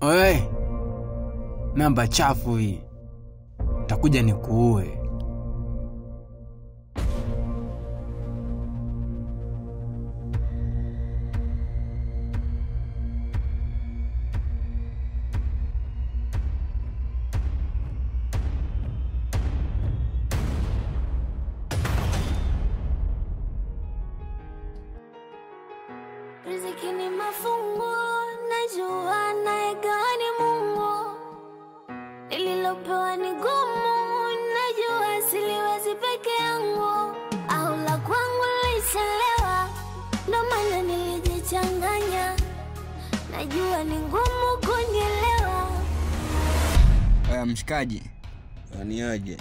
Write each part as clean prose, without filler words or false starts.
Oe, namba chafu hii. Takuja nikuue. Riziki ni mafungu, najua naegawa ni Mungu. Nililopewa ni gumu, najua siliwezi peke yangu. Au la kwangu lishalewa, ndo maana nilijichanganya. Najua ni ngumu kunielewa. Mshikaji. Ni aje?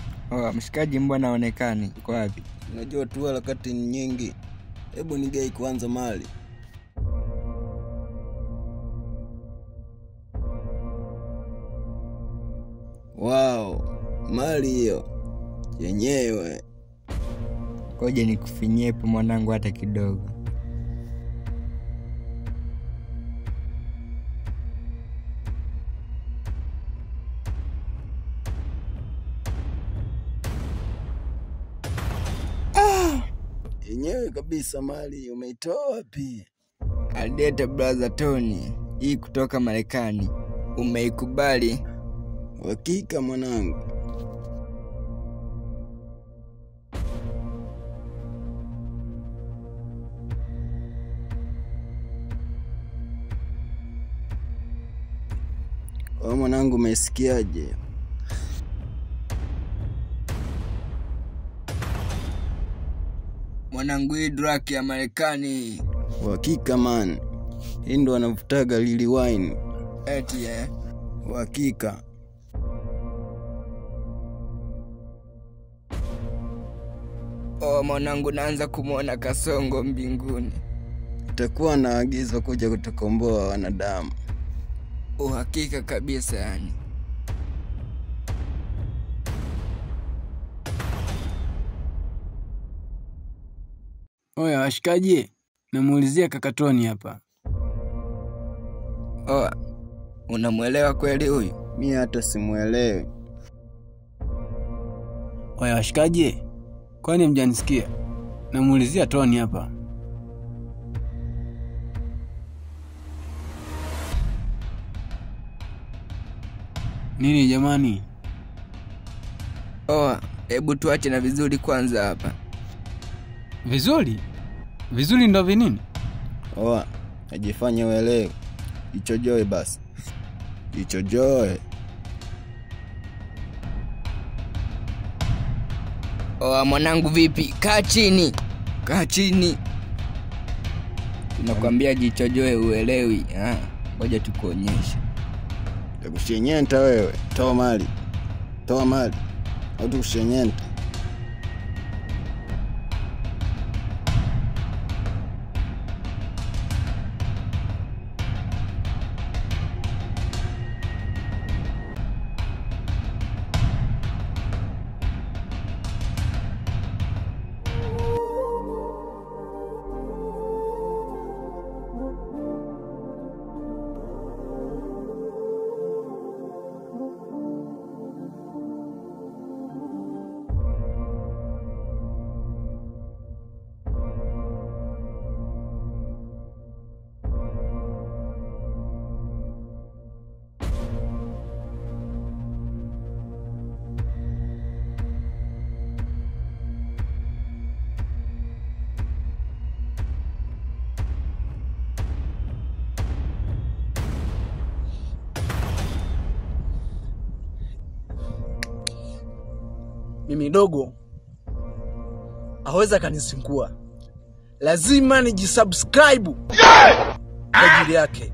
Mshikaji mbona haonekani? Uko wapi? Unajua tu harakati nyingi. Hebu nigei kwanza mali. Wow, mali hiyo yenyewe. Ngoja nikufinyepo mwanangu hata kidogo. Yenyewe kabisa mali. Umeitoa wapi? Alileta brother Tony. Hii kutoka Marekani. Umeikubali? Hakika mwanangu. Mwanangu umesikiaje? Mwanangu hii drug ya Marekani. Hakika man. Hii ndo wanavutaga Lily Wine. Eti Hakika. Mwanangu naanza kumuona kasongo mbinguni. Itakuwa naagizwa kuja kutukomboa wanadamu. Uhakika kabisa yani. Oya washikaji, namuulizia kaka Tony hapa. Unamuelewa kweli huyu? Mimi hata simuelewi. Oya washikaji, kwani mjanisikia? Namuulizia Tony hapa. Nini jamani? Hebu tuache na vizuri kwanza hapa. Vizuri? Vizuri ndo vinini? Ajifanye uelewe. Ichojoe basi. Ichojoe. Mwanangu vipi? Kaa chini. Kaa chini. Nakwambia jichojoe uelewi. Ngoja tukuonyeshe. Takushenyenta wewe. Toa mali. Toa mali. Au tukushenyenta. Mimi dogo aweza kanisingua. Lazima nijisubscribe kwa ajili yake.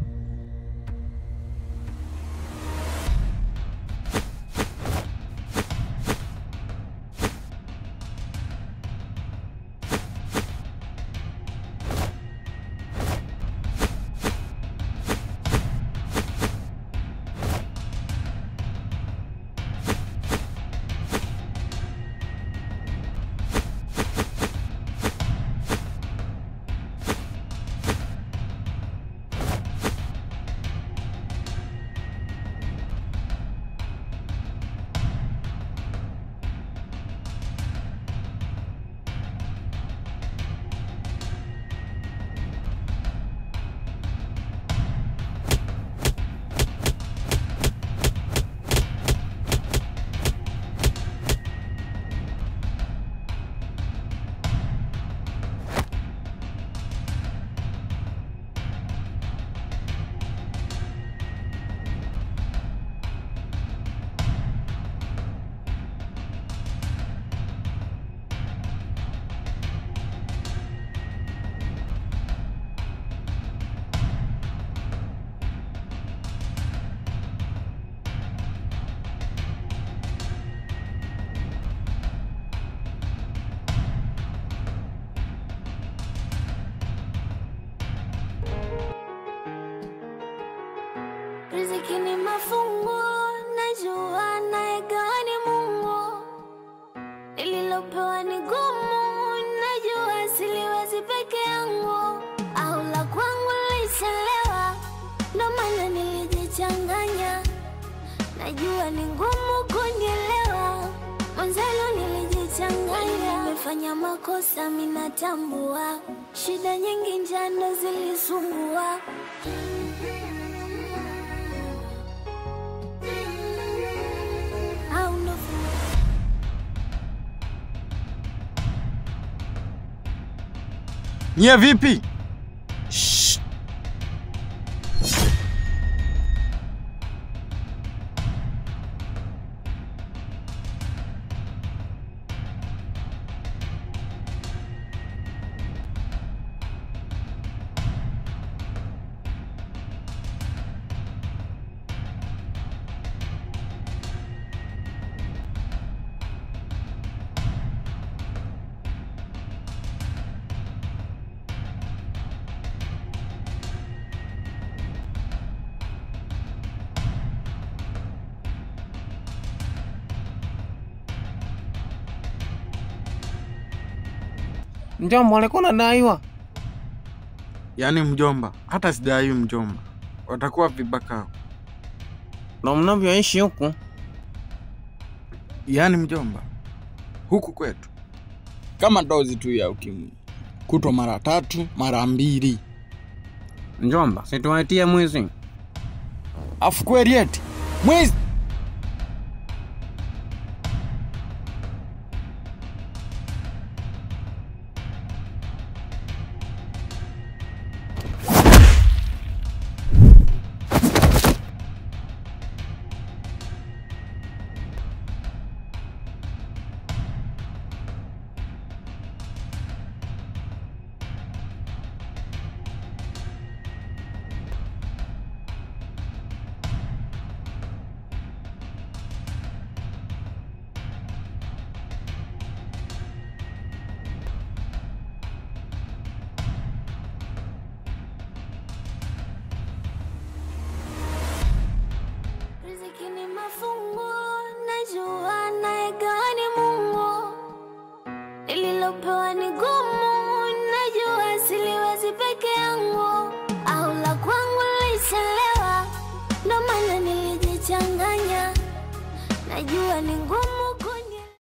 riziki ni mafungu, najua nayegawa ni Mungu. Nililopewa ni gumu, najua siliwezi peke yangu. Au la kwangu lilichelewa, ndo maana nilijichanganya. Najua ni ngumu kunielewa, mwanzalo nilijichanganya. Nimefanya makosa minatambua, shida nyingi njano zilisumbua. Nyie vipi? Mjomba alikuwa anadaiwa. Yaani mjomba, hata sidai mjomba. Watakuwa vibaka. Na mnavyoishi huku. Yaani mjomba, huku kwetu Kama dozi tu ya ukimwi. Kutwa mara 3, mara 2. Mjomba, situaitie mwizi. Afu kweli eti mwizi. Najua nayegawa ni Mungu. Nililopewa ni gumu, najua siliwezi peke yangu. Au la kwangu lilichelewa, ndo maana nilijichanganya. Najua ni ngumu